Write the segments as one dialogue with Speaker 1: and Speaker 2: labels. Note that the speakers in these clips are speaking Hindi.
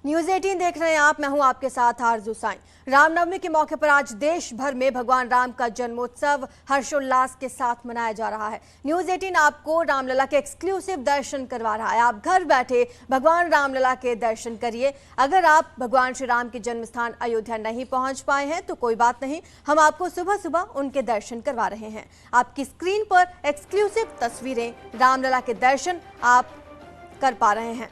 Speaker 1: न्यूज 18 देख रहे हैं आप। मैं हूं आपके साथ आरजू साईं। रामनवमी के मौके पर आज देश भर में भगवान राम का जन्मोत्सव हर्षोल्लास के साथ मनाया जा रहा है। न्यूज 18 आपको रामलला के एक्सक्लूसिव दर्शन करवा रहा है। आप घर बैठे भगवान रामलला के दर्शन करिए। अगर आप भगवान श्री राम के जन्म स्थान अयोध्या नहीं पहुंच पाए हैं तो कोई बात नहीं, हम आपको सुबह सुबह उनके दर्शन करवा रहे हैं। आपकी स्क्रीन पर एक्सक्लूसिव तस्वीरें रामलला के दर्शन आप कर पा रहे हैं।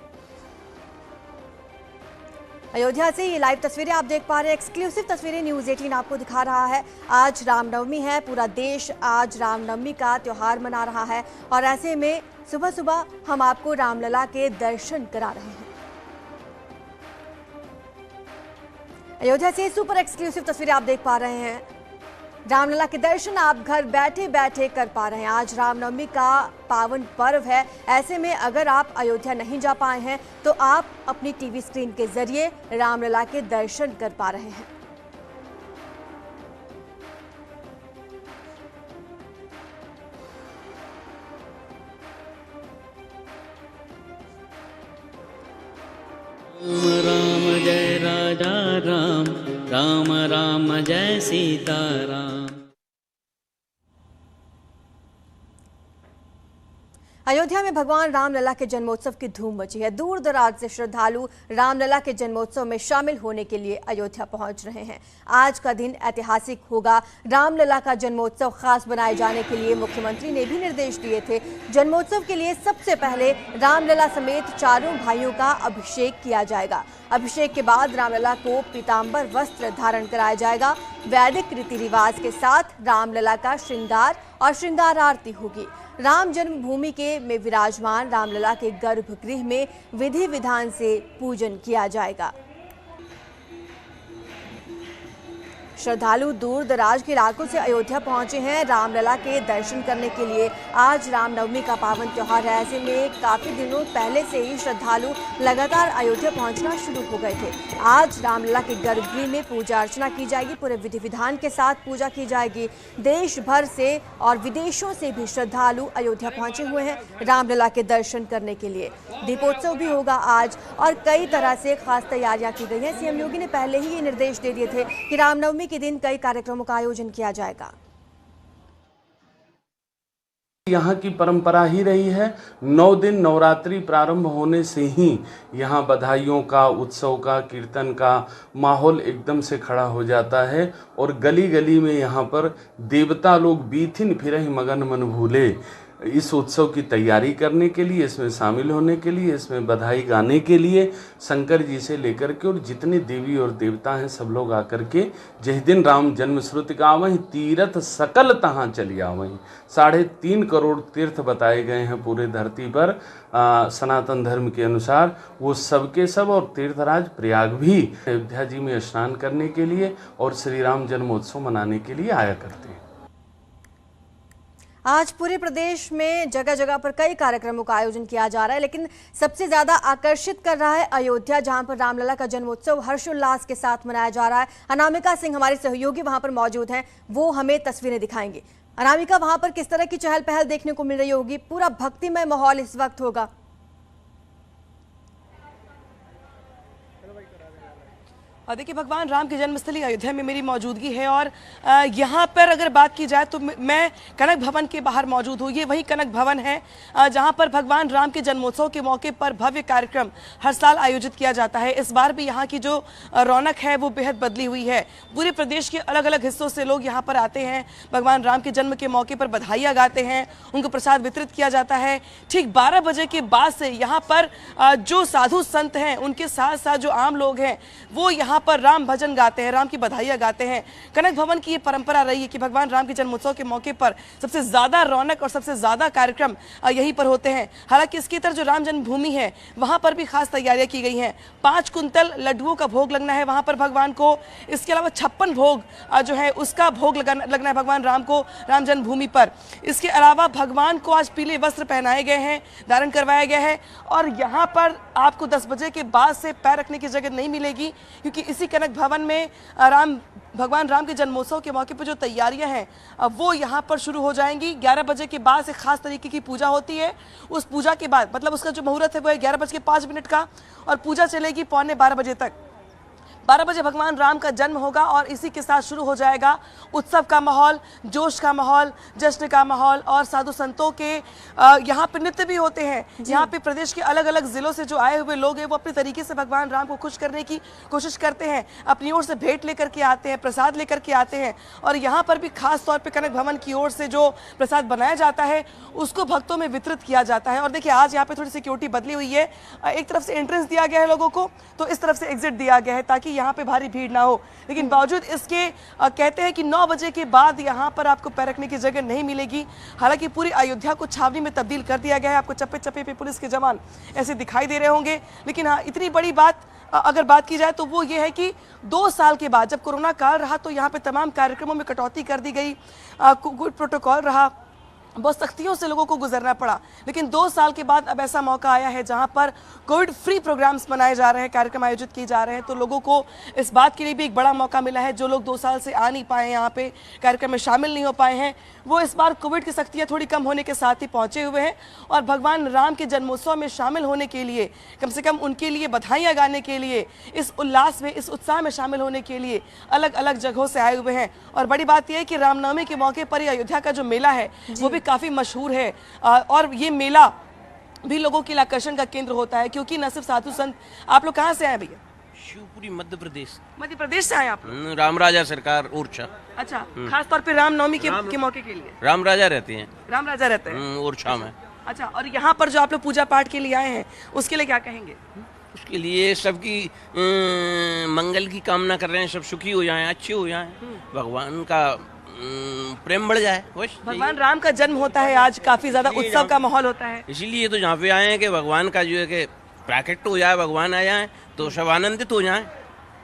Speaker 1: अयोध्या से ये लाइव तस्वीरें आप देख पा रहे हैं। एक्सक्लूसिव तस्वीरें न्यूज 18 आपको दिखा रहा है। आज रामनवमी है, पूरा देश आज रामनवमी का त्योहार मना रहा है और ऐसे में सुबह सुबह हम आपको रामलला के दर्शन करा रहे हैं। अयोध्या से सुपर एक्सक्लूसिव तस्वीरें आप देख पा रहे हैं। रामलला के दर्शन आप घर बैठे बैठे कर पा रहे हैं। आज रामनवमी का पावन पर्व है। ऐसे में अगर आप अयोध्या नहीं जा पाए हैं तो आप अपनी टीवी स्क्रीन के जरिए रामलला के दर्शन कर पा रहे हैं।
Speaker 2: राम जय राजा राम, राम राम जय सीताराम।
Speaker 1: अयोध्या में भगवान रामलला के जन्मोत्सव की धूम मची है। दूर दराज से श्रद्धालु रामलला के जन्मोत्सव में शामिल होने के लिए अयोध्या पहुंच रहे हैं। आज का दिन ऐतिहासिक होगा। रामलला का जन्मोत्सव खास बनाए जाने के लिए मुख्यमंत्री ने भी निर्देश दिए थे। जन्मोत्सव के लिए सबसे पहले रामलला समेत चारों भाइयों का अभिषेक किया जाएगा। अभिषेक के बाद रामलला को पीतांबर वस्त्र धारण कराया जाएगा। वैदिक रीति रिवाज के साथ रामलला का श्रृंगार और श्रृंगार आरती होगी। राम जन्मभूमि के में विराजमान रामलला के गर्भगृह में विधि विधान से पूजन किया जाएगा। श्रद्धालु दूर दराज के इलाकों से अयोध्या पहुंचे हैं रामलला के दर्शन करने के लिए। आज रामनवमी का पावन त्योहार है। ऐसे में काफी दिनों पहले से ही श्रद्धालु लगातार अयोध्या पहुंचना शुरू हो गए थे। आज रामलला के गर्भगृह में पूजा अर्चना की जाएगी। पूरे विधि विधान के साथ पूजा की जाएगी। देश भर से और विदेशों से भी श्रद्धालु अयोध्या पहुंचे हुए हैं रामलला के दर्शन करने के लिए। दीपोत्सव भी होगा आज और कई तरह से खास तैयारियां की गई हैं। सीएम योगी ने पहले ही ये निर्देश दे दिए थे कि रामनवमी के दिन कई कार्यक्रमों का आयोजन किया जाएगा।
Speaker 3: यहाँ की परंपरा ही रही है। 9 दिन नवरात्रि प्रारंभ होने से ही यहाँ बधाइयों का, उत्सव का, कीर्तन का माहौल एकदम से खड़ा हो जाता है और गली गली में यहाँ पर देवता लोग बीथिन फिरहि मगन मन भूले इस उत्सव की तैयारी करने के लिए, इसमें शामिल होने के लिए, इसमें बधाई गाने के लिए शंकर जी से लेकर के और जितने देवी और देवता हैं सब लोग आकर के जिस दिन राम जन्म श्रुति गावहीं तीरथ सकल तहाँ चली आवहीं। 3.5 करोड़ तीर्थ बताए गए हैं पूरे धरती पर सनातन धर्म के अनुसार। वो सबके सब और तीर्थराज प्रयाग भी अयोध्या जी में स्नान करने के लिए और श्री राम जन्मोत्सव मनाने के लिए आया करते हैं।
Speaker 1: आज पूरे प्रदेश में जगह जगह पर कई कार्यक्रमों का आयोजन किया जा रहा है, लेकिन सबसे ज्यादा आकर्षित कर रहा है अयोध्या, जहां पर रामलला का जन्मोत्सव हर्षोल्लास के साथ मनाया जा रहा है। अनामिका सिंह हमारे सहयोगी वहां पर मौजूद हैं, वो हमें तस्वीरें दिखाएंगे। अनामिका, वहां पर किस तरह की चहल पहल देखने को मिल रही होगी? पूरा भक्तिमय माहौल इस वक्त होगा।
Speaker 4: देखिए, भगवान राम की जन्मस्थली अयोध्या में मेरी मौजूदगी है और यहाँ पर अगर बात की जाए तो मैं कनक भवन के बाहर मौजूद हूँ। ये वही कनक भवन है जहाँ पर भगवान राम के जन्मोत्सव के मौके पर भव्य कार्यक्रम हर साल आयोजित किया जाता है। इस बार भी यहाँ की जो रौनक है वो बेहद बदली हुई है। पूरे प्रदेश के अलग अलग हिस्सों से लोग यहाँ पर आते हैं, भगवान राम के जन्म के मौके पर बधाइयाँ गाते हैं, उनको प्रसाद वितरित किया जाता है। ठीक 12 बजे के बाद से यहाँ पर जो साधु संत हैं उनके साथ साथ जो आम लोग हैं वो यहाँ पर राम भजन गाते हैं, राम की बधाइयां गाते हैं। कनक भवन की ये परंपरा रही है कि भगवान राम के जन्मोत्सव के मौके पर सबसे ज्यादा रौनक और सबसे ज्यादा कार्यक्रम यहीं पर होते हैं। हालांकि इसकी तरफ जो राम जन्मभूमि है वहां पर भी खास तैयारियां की गई हैं। 5 कुंतल लड्डुओं का भोग लगना है वहां पर भगवान को। इसके अलावा 56 भोग जो है उसका भोग लगना है भगवान राम को राम जन्मभूमि पर। इसके अलावा भगवान को आज पीले वस्त्र पहनाए गए हैं, धारण करवाया गया है और यहाँ पर आपको 10 बजे के बाद से पैर रखने की जगह नहीं मिलेगी, क्योंकि क्योंकि इसी कनक भवन में भगवान राम के जन्मोत्सव के मौके पर जो तैयारियां हैं वो यहाँ पर शुरू हो जाएंगी। 11 बजे के बाद से खास तरीके की पूजा होती है। उस पूजा के बाद मतलब उसका जो मुहूर्त है वो है 11:05 का और पूजा चलेगी 11:15 बजे तक। 12 बजे भगवान राम का जन्म होगा और इसी के साथ शुरू हो जाएगा उत्सव का माहौल, जोश का माहौल, जश्न का माहौल और साधु संतों के यहाँ पे नृत्य भी होते हैं। यहाँ पे प्रदेश के अलग अलग जिलों से जो आए हुए लोग हैं वो अपने तरीके से भगवान राम को खुश करने की कोशिश करते हैं, अपनी ओर से भेंट लेकर के आते हैं, प्रसाद लेकर के आते हैं और यहाँ पर भी खास तौर पर कनक भवन की ओर से जो प्रसाद बनाया जाता है उसको भक्तों में वितरित किया जाता है। और देखिए आज यहाँ पे थोड़ी सिक्योरिटी बदली हुई है, एक तरफ से एंट्रेंस दिया गया है लोगों को तो इस तरफ से एग्जिट दिया गया है ताकि यहाँ पे भारी भीड़ ना हो। लेकिन बावजूद इसके कहते हैं कि 9 बजे के बाद यहाँ पर आपको पैर रखने की जगह नहीं मिलेगी। हालांकि पूरी अयोध्या को छावनी में तब्दील कर दिया गया है। आपको चप्पे चप्पे पे पुलिस के जवान ऐसे दिखाई दे रहे होंगे। लेकिन हाँ, इतनी बड़ी बात अगर बात की जाए तो वो ये है कि 2 साल के बाद जब कोरोना काल रहा तो यहाँ पे तमाम कार्यक्रमों में कटौती कर दी गई, कोविड प्रोटोकॉल रहा, बहुत सख्तियों से लोगों को गुजरना पड़ा। लेकिन 2 साल के बाद अब ऐसा मौका आया है जहां पर कोविड फ्री प्रोग्राम्स मनाए जा रहे हैं, कार्यक्रम आयोजित किए जा रहे हैं। तो लोगों को इस बात के लिए भी एक बड़ा मौका मिला है। जो लोग 2 साल से आ नहीं पाए, यहाँ पे कार्यक्रम में शामिल नहीं हो पाए हैं, वो इस बार कोविड की सख्तियाँ थोड़ी कम होने के साथ ही पहुँचे हुए हैं और भगवान राम के जन्मोत्सव में शामिल होने के लिए, कम से कम उनके लिए बधाइयाँ गाने के लिए, इस उल्लास में, इस उत्साह में शामिल होने के लिए अलग अलग जगहों से आए हुए हैं। और बड़ी बात यह है कि रामनवमी के मौके पर अयोध्या का जो मेला है वो भी काफ़ी मशहूर है और ये मेला भी लोगों के लिए आकर्षण का केंद्र होता है क्योंकि न सिर्फ साधु संत। आप लोग कहाँ से आए भैया?
Speaker 5: शिवपुरी मध्य
Speaker 4: प्रदेश से आए आप?
Speaker 5: राम राजा सरकार ओरछा।
Speaker 4: अच्छा, खास तौर पे रामनवमी के मौके के लिए
Speaker 5: राम राजा रहते हैं।
Speaker 4: राम राजा रहते हैं
Speaker 5: ओरछा में।
Speaker 4: अच्छा, और यहाँ पर जो आप लोग पूजा पाठ के लिए आए हैं उसके लिए क्या कहेंगे?
Speaker 5: उसके लिए सबकी मंगल की कामना कर रहे हैं, सब सुखी हो जाएं, अच्छे हो जाएं, भगवान का प्रेम बढ़ जाए।
Speaker 4: भगवान राम का जन्म होता है आज, काफी ज्यादा उत्सव का माहौल होता है,
Speaker 5: इसीलिए तो यहाँ पे आए हैं कि भगवान का जो है कि प्राकट हो जाए, भगवान आ जाए तो सब आनंदित हो जाए,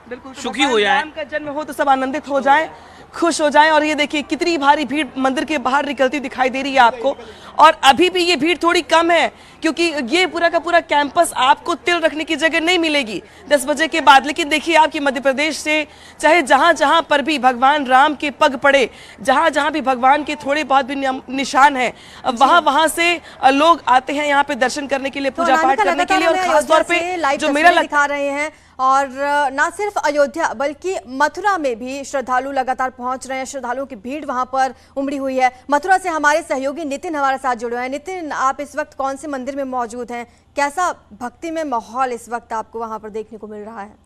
Speaker 4: बिल्कुल
Speaker 5: सुखी हो जाए।
Speaker 4: राम का जन्म हो तो सब आनंदित हो जाए, खुश हो जाए। और ये देखिए कितनी भारी भीड़ मंदिर के बाहर निकलती दिखाई दे रही है आपको। और अभी भी ये भीड़ थोड़ी कम है क्योंकि ये पूरा का पूरा कैंपस आपको तिल रखने की जगह नहीं मिलेगी 10 बजे के बाद। लेकिन देखिए आपकी मध्य प्रदेश से चाहे जहां जहां पर भी भगवान राम के पग पड़े, जहां जहां भी भगवान के थोड़े बहुत भी निशान है, वहां से लोग आते हैं यहाँ पे दर्शन करने के लिए, पूजा पाठ करने के लिए। और खासतौर पे जो मेला
Speaker 1: दिखा रहे हैं और न सिर्फ अयोध्या बल्कि मथुरा में भी श्रद्धालु लगातार पहुंच रहे हैं। श्रद्धालुओं की भीड़ वहां पर उमड़ी हुई है। मथुरा से हमारे सहयोगी नितिन हमारे साथ जुड़े हुए हैं। नितिन, आप इस वक्त कौन से मंदिर में मौजूद हैं? कैसा भक्ति में माहौल इस वक्त आपको वहां पर देखने को मिल रहा है?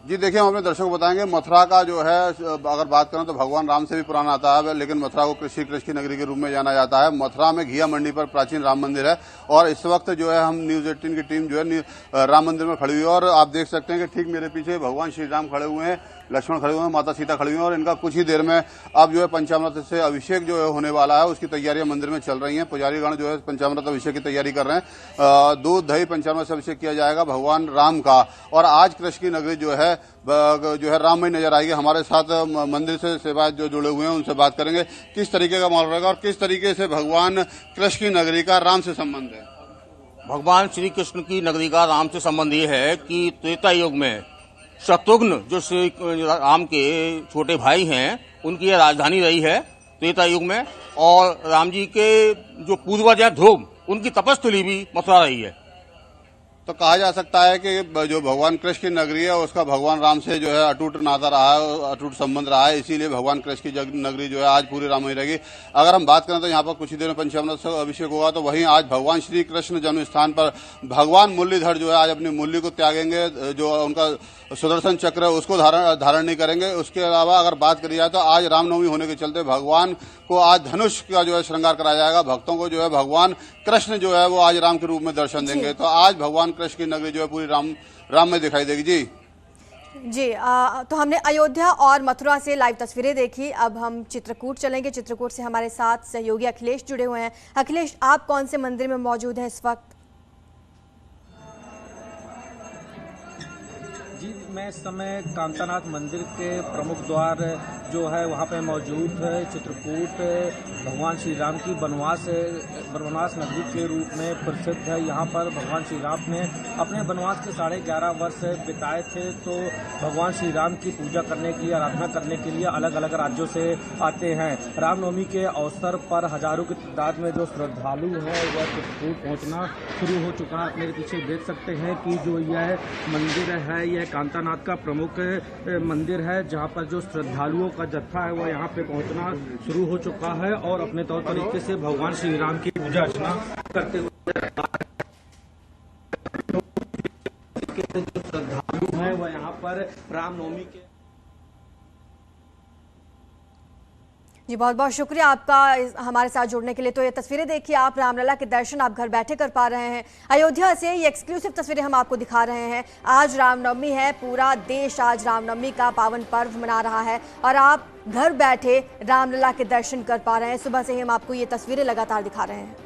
Speaker 6: जी देखिए, हम अपने दर्शकों को बताएंगे मथुरा का जो है अगर बात करें तो भगवान राम से भी पुराना आता है, लेकिन मथुरा को कृषि की नगरी के रूप में जाना जाता है। मथुरा में घिया मंडी पर प्राचीन राम मंदिर है और इस वक्त जो है हम न्यूज 18 की टीम जो है राम मंदिर में खड़ी हुई है और आप देख सकते हैं कि ठीक मेरे पीछे भगवान श्री राम खड़े हुए हैं, लक्ष्मण खड़े हुए हैं, माता सीता खड़ी हुई हैं और इनका कुछ ही देर में अब जो है पंचामृत से अभिषेक जो है होने वाला है, उसकी तैयारियां मंदिर में चल रही हैं। पुजारीगण जो है पंचामृत अभिषेक की तैयारी कर रहे हैं। दूध दही पंचामृत से अभिषेक किया जाएगा भगवान राम का। और आज कृष्ण की नगरी जो है राममय नजर आएगी। हमारे साथ मंदिर से सेवायत जो जुड़े हुए हैं उनसे बात करेंगे किस तरीके का माहौल रहेगा और किस तरीके से भगवान कृष्ण की नगरी का राम से संबंध है।
Speaker 7: भगवान श्री कृष्ण की नगरी का राम से संबंध ये है कि त्रेता युग में शत्रुघ्न जो श्री राम के छोटे भाई हैं उनकी यह राजधानी रही है त्रेता युग में, और राम जी के जो पूर्वज हैं ध्रुव, उनकी तपस्थली भी मथुरा रही है।
Speaker 6: तो कहा जा सकता है कि जो भगवान कृष्ण की नगरी है उसका भगवान राम से जो है अटूट नाता रहा है, अटूट संबंध रहा है, इसीलिए भगवान कृष्ण की नगरी जो है आज पूरी राममय रहेगी। अगर हम बात करें तो यहाँ पर कुछ ही देर में पंचामृत से अभिषेक होगा, तो वहीं आज भगवान श्री कृष्ण जन्म स्थान पर भगवान मुरलीधर जो है आज अपनी मुरली को त्यागेंगे, जो उनका सुदर्शन चक्र है उसको धारण नहीं करेंगे। उसके अलावा अगर बात करी जाए तो आज रामनवमी होने के चलते भगवान को आज धनुष का जो है श्रृंगार कराया जाएगा। भक्तों को जो है भगवान कृष्ण जो है वो आज राम के रूप में दर्शन देंगे। तो आज भगवान कृष्ण की नगरी जो है पूरी राम में दिखाई देगी। जी
Speaker 1: तो हमने अयोध्या और मथुरा से लाइव तस्वीरें देखी। अब हम चित्रकूट चलेंगे। चित्रकूट से हमारे साथ सहयोगी अखिलेश जुड़े हुए हैं। अखिलेश, आप कौन से मंदिर में मौजूद हैं इस वक्त?
Speaker 8: जी, मैं इस समय कांतानाथ मंदिर के प्रमुख द्वार जो है वहाँ पे मौजूद है। चित्रकूट भगवान श्री राम की वनवास नगरी के रूप में प्रसिद्ध है। यहाँ पर भगवान श्री राम ने अपने वनवास के 11.5 वर्ष बिताए थे, तो भगवान श्री राम की पूजा करने के लिए, आराधना करने के लिए अलग अलग राज्यों से आते हैं। रामनवमी के अवसर पर हजारों की तादाद में जो श्रद्धालु हैं वह चित्रकूट पहुँचना शुरू हो चुका है। मेरे पीछे देख सकते हैं कि जो यह मंदिर है, यह कांतानाथ का प्रमुख मंदिर है, जहाँ पर जो श्रद्धालुओं का जत्था है वह यहाँ पे पहुँचना शुरू हो चुका है और अपने तौर तरीके से भगवान श्री राम की पूजा अर्चना करते हुए जो श्रद्धालु हैं वह यहाँ पर रामनवमी के
Speaker 1: जी बहुत बहुत शुक्रिया आपका हमारे साथ जुड़ने के लिए। तो ये तस्वीरें देखिए आप, रामलला के दर्शन आप घर बैठे कर पा रहे हैं। अयोध्या से ये एक्सक्लूसिव तस्वीरें हम आपको दिखा रहे हैं। आज रामनवमी है, पूरा देश आज रामनवमी का पावन पर्व मना रहा है और आप घर बैठे रामलला के दर्शन कर पा रहे हैं। सुबह से ही हम आपको ये तस्वीरें लगातार दिखा रहे हैं।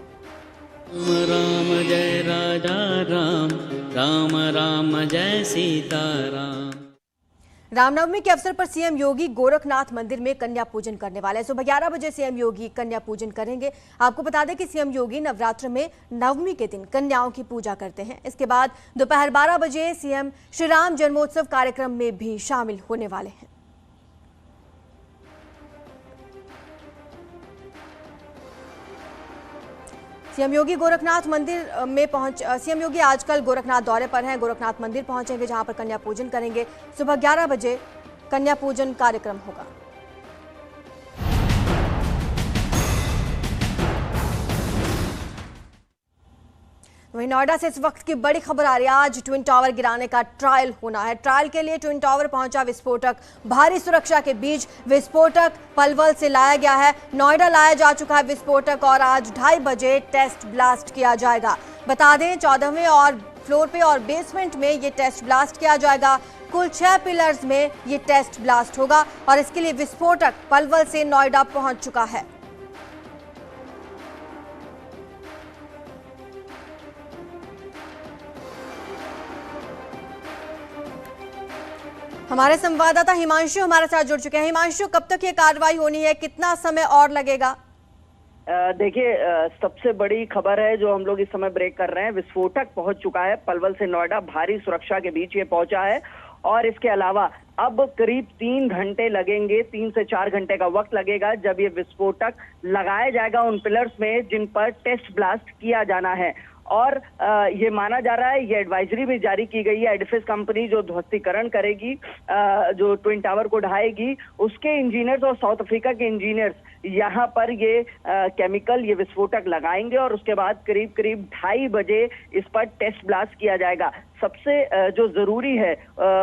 Speaker 2: राम जय राजा राम, राम राम जय सीता राम।
Speaker 1: रामनवमी के अवसर पर सीएम योगी गोरखनाथ मंदिर में कन्या पूजन करने वाले हैं। सुबह 11 बजे सीएम योगी कन्या पूजन करेंगे। आपको बता दें कि सीएम योगी नवरात्र में नवमी के दिन कन्याओं की पूजा करते हैं। इसके बाद दोपहर 12 बजे सीएम श्री राम जन्मोत्सव कार्यक्रम में भी शामिल होने वाले हैं। सीएम योगी गोरखनाथ मंदिर में सीएम योगी आजकल गोरखनाथ दौरे पर हैं। गोरखनाथ मंदिर पहुंचेंगे जहां पर कन्या पूजन करेंगे। सुबह 11 बजे कन्या पूजन कार्यक्रम होगा। वहीं नोएडा से इस वक्त की बड़ी खबर आ रही है। आज ट्विन टावर गिराने का ट्रायल होना है। ट्रायल के लिए ट्विन टावर पहुंचा विस्फोटक। भारी सुरक्षा के बीच विस्फोटक पलवल से लाया गया है। नोएडा लाया जा चुका है विस्फोटक और आज 2:30 बजे टेस्ट ब्लास्ट किया जाएगा। बता दें 14वें और फ्लोर पे और बेसमेंट में ये टेस्ट ब्लास्ट किया जाएगा। कुल 6 पिलर्स में ये टेस्ट ब्लास्ट होगा और इसके लिए विस्फोटक पलवल से नोएडा पहुंच चुका है। हमारे संवाददाता हिमांशु हमारे साथ जुड़ चुके हैं। हिमांशु, कब तक ये कार्रवाई होनी है, कितना समय और लगेगा?
Speaker 9: देखिए, सबसे बड़ी खबर है जो हम लोग इस समय ब्रेक कर रहे हैं। विस्फोटक पहुंच चुका है पलवल से नोएडा। भारी सुरक्षा के बीच ये पहुंचा है और इसके अलावा अब करीब 3 घंटे लगेंगे, 3 से 4 घंटे का वक्त लगेगा जब ये विस्फोटक लगाया जाएगा उन पिलर्स में जिन पर टेस्ट ब्लास्ट किया जाना है। और ये माना जा रहा है, ये एडवाइजरी भी जारी की गई है। एडिफिस कंपनी जो ध्वस्तीकरण करेगी, जो ट्विन टावर को ढाएगी, उसके इंजीनियर्स और साउथ अफ्रीका के इंजीनियर्स यहाँ पर ये केमिकल, ये विस्फोटक लगाएंगे और उसके बाद करीब 2:30 बजे इस पर टेस्ट ब्लास्ट किया जाएगा। सबसे जो जरूरी है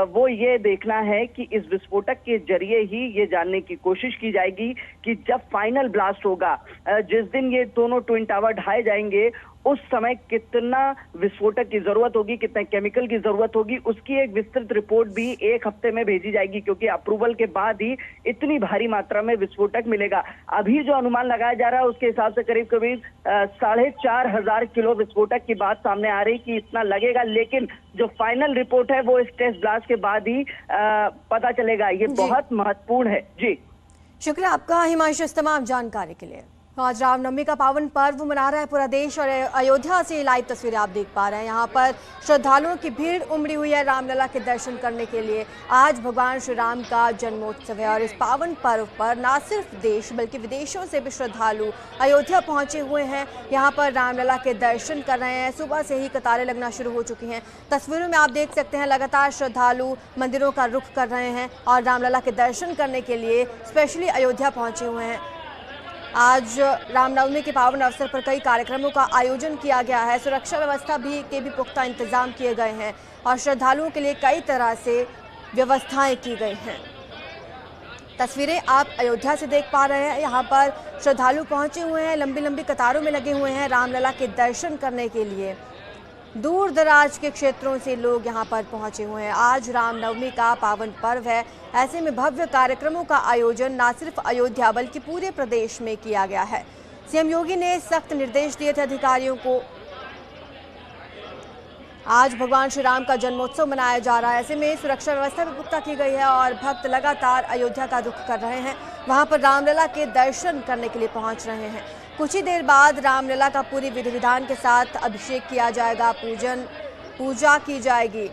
Speaker 9: वो ये देखना है कि इस विस्फोटक के जरिए ही ये जानने की कोशिश की जाएगी कि जब फाइनल ब्लास्ट होगा, जिस दिन ये दोनों ट्विन टावर ढाए जाएंगे, उस समय कितना विस्फोटक की जरूरत होगी, कितने केमिकल की जरूरत होगी, उसकी एक विस्तृत रिपोर्ट भी 1 हफ्ते में भेजी जाएगी, क्योंकि अप्रूवल के बाद ही इतनी भारी मात्रा में विस्फोटक मिलेगा। अभी जो अनुमान लगाया जा रहा है उसके हिसाब से करीब 4,500 किलो विस्फोटक की बात सामने आ रही कि इतना लगेगा, लेकिन जो फाइनल रिपोर्ट है वो इस टेस्ट ब्लास्ट के बाद ही पता चलेगा। ये बहुत महत्वपूर्ण है। जी
Speaker 1: शुक्रिया आपका हिमांशु इस तमाम जानकारी के लिए। आज रामनवमी का पावन पर्व मना रहा है पूरा देश और अयोध्या से लाइव तस्वीरें आप देख पा रहे हैं। यहाँ पर श्रद्धालुओं की भीड़ उमड़ी हुई है रामलला के दर्शन करने के लिए। आज भगवान श्री राम का जन्मोत्सव है और इस पावन पर्व पर न सिर्फ देश बल्कि विदेशों से भी श्रद्धालु अयोध्या पहुंचे हुए हैं। यहाँ पर रामलला के दर्शन कर रहे हैं। सुबह से ही कतारें लगना शुरू हो चुकी हैं। तस्वीरों में आप देख सकते हैं लगातार श्रद्धालु मंदिरों का रुख कर रहे हैं और रामलला के दर्शन करने के लिए स्पेशली अयोध्या पहुंचे हुए हैं। आज रामनवमी के पावन अवसर पर कई कार्यक्रमों का आयोजन किया गया है। सुरक्षा व्यवस्था के भी पुख्ता इंतजाम किए गए हैं और श्रद्धालुओं के लिए कई तरह से व्यवस्थाएं की गई हैं। तस्वीरें आप अयोध्या से देख पा रहे हैं। यहाँ पर श्रद्धालु पहुंचे हुए हैं, लंबी लंबी कतारों में लगे हुए हैं रामलला के दर्शन करने के लिए। दूर दराज के क्षेत्रों से लोग यहाँ पर पहुंचे हुए हैं। आज रामनवमी का पावन पर्व है, ऐसे में भव्य कार्यक्रमों का आयोजन न सिर्फ अयोध्या बल्कि पूरे प्रदेश में किया गया है। सीएम योगी ने सख्त निर्देश दिए थे अधिकारियों को आज भगवान श्री राम का जन्मोत्सव मनाया जा रहा है। ऐसे में सुरक्षा व्यवस्था भी पुख्ता की गई है और भक्त लगातार अयोध्या का रुख कर रहे हैं। वहां पर रामलला के दर्शन करने के लिए पहुंच रहे हैं। कुछ ही देर बाद रामलला का पूरी विधि विधान के साथ अभिषेक किया जाएगा, पूजा की जाएगी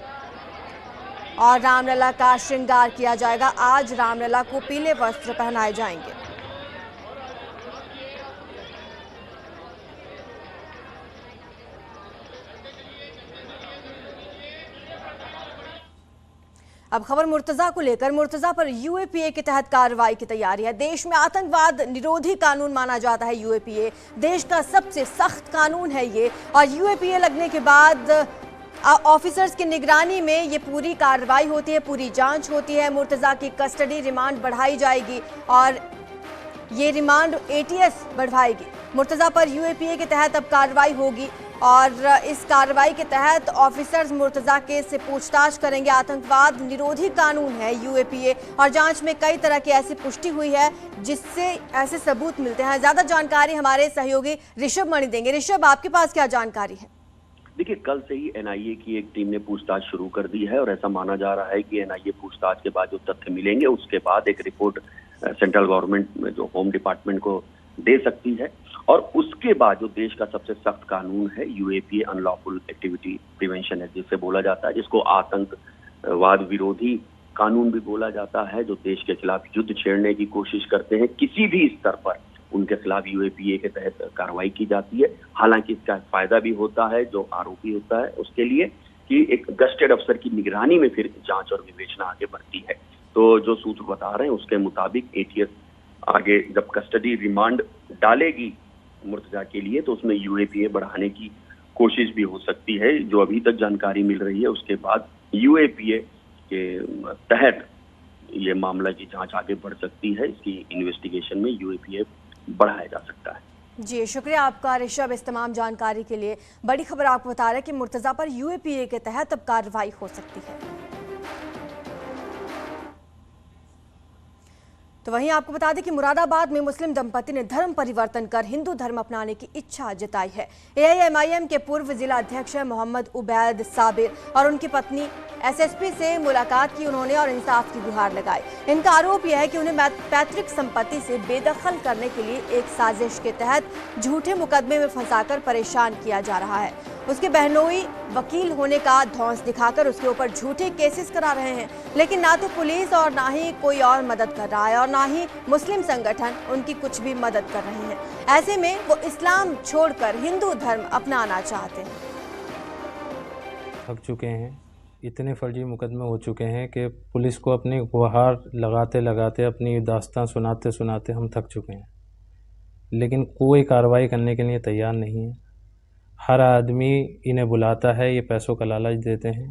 Speaker 1: और रामलला का श्रृंगार किया जाएगा। आज रामलला को पीले वस्त्र पहनाए जाएंगे। अब खबर मुर्तजा को लेकर। मुर्तजा पर यूएपीए के तहत कार्रवाई की तैयारी है। देश में आतंकवाद निरोधी कानून माना जाता है यूएपीए। देश का सबसे सख्त कानून है ये और यूएपीए लगने के बाद ऑफिसर्स की निगरानी में ये पूरी कार्रवाई होती है, पूरी जांच होती है। मुर्तजा की कस्टडी रिमांड बढ़ाई जाएगी और ये रिमांड एटीएस बढ़वाएगी। मुर्तजा पर यूएपीए के तहत अब कार्रवाई होगी और इस कार्रवाई के तहत ऑफिसर्स मुर्तजा के से पूछताछ करेंगे। आतंकवाद निरोधी कानून है यूएपीए और जांच में कई तरह की ऐसी पुष्टि हुई है जिससे ऐसे सबूत मिलते हैं। ज्यादा जानकारी हमारे सहयोगी ऋषभ मणि देंगे। ऋषभ, आपके पास क्या जानकारी है?
Speaker 10: देखिए, कल से ही एनआईए की एक टीम ने पूछताछ शुरू कर दी है और ऐसा माना जा रहा है कि एनआईए पूछताछ के बाद जो तथ्य मिलेंगे उसके बाद एक रिपोर्ट सेंट्रल गवर्नमेंट में जो होम डिपार्टमेंट को दे सकती है और उसके बाद जो देश का सबसे सख्त कानून है UAPA unlawful activity prevention act जिससे बोला जाता है, जिसको आतंकवाद विरोधी कानून भी बोला जाता है, जो देश के खिलाफ युद्ध छेड़ने की कोशिश करते हैं किसी भी स्तर पर, उनके खिलाफ यूएपीए के तहत कार्रवाई की जाती है। हालांकि इसका फायदा भी होता है जो आरोपी होता है उसके लिए कि एक गस्टेड अफसर की निगरानी में फिर जांच और विवेचना आगे बढ़ती है। तो जो सूत्र बता रहे हैं उसके मुताबिक एटीएस आगे जब कस्टडी रिमांड डालेगी मुर्तजा के लिए तो उसमें यूएपीए बढ़ाने की कोशिश भी हो सकती है। जो अभी तक जानकारी मिल रही है उसके बाद यूएपीए के तहत ये मामला की जांच आगे बढ़ सकती है। इसकी इन्वेस्टिगेशन में यूएपीए बढ़ाया जा सकता है।
Speaker 1: जी शुक्रिया आपका ऋषभ इस तमाम जानकारी के लिए। बड़ी खबर आपको बता रहे हैं कि मुर्तजा पर यूएपीए के तहत अब कार्रवाई हो सकती है। तो वहीं आपको बता दें कि मुरादाबाद में मुस्लिम दंपति ने धर्म परिवर्तन कर हिंदू धर्म अपनाने की इच्छा जताई है। एआईएमआईएम के पूर्व जिला अध्यक्ष है मोहम्मद उबैद साबिर और उनकी पत्नी एसएसपी से मुलाकात की उन्होंने और इंसाफ की गुहार लगाई। इनका आरोप यह है कि उन्हें पैतृक संपत्ति से बेदखल करने के लिए एक साजिश के तहत झूठे मुकदमे में फंसाकर परेशान किया जा रहा है। उसके बहनोई वकील होने का धौंस दिखाकर उसके ऊपर झूठे केसेस करा रहे हैं, लेकिन ना तो पुलिस और ना ही कोई और मदद कर रहा है और ना ही मुस्लिम संगठन उनकी कुछ भी मदद कर रहे हैं। ऐसे में वो इस्लाम छोड़कर हिंदू धर्म अपनाना चाहते हैं।
Speaker 8: थक चुके हैं, इतने फर्जी मुकदमे हो चुके हैं कि पुलिस को अपनी गुहार लगाते लगाते अपनी दास्तां सुनाते सुनाते हम थक चुके हैं, लेकिन कोई कार्रवाई करने के लिए तैयार नहीं है। हर आदमी इन्हें बुलाता है, ये पैसों का लालच देते हैं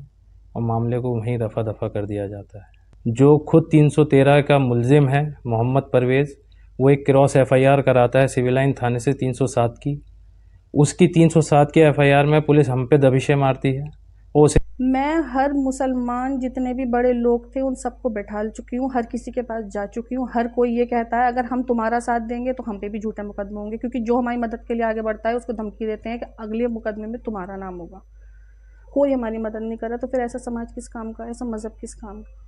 Speaker 8: और मामले को वहीं रफा दफा कर दिया जाता है। जो खुद 313 का मुलजिम है मोहम्मद परवेज़, वो एक क्रॉस एफआईआर कराता है सिविल लाइन थाने से 307 की। उसकी 307 के एफआईआर में पुलिस हम पे दबिशें मारती है।
Speaker 11: मैं हर मुसलमान जितने भी बड़े लोग थे उन सबको बैठा चुकी हूँ, हर किसी के पास जा चुकी हूँ। हर कोई ये कहता है अगर हम तुम्हारा साथ देंगे तो हम पे भी झूठे मुकदमे होंगे, क्योंकि जो हमारी मदद के लिए आगे बढ़ता है उसको धमकी देते हैं कि अगले मुकदमे में तुम्हारा नाम होगा। कोई हमारी मदद नहीं कर रहा, तो फिर ऐसा समाज किस काम का, ऐसा मजहब किस काम का।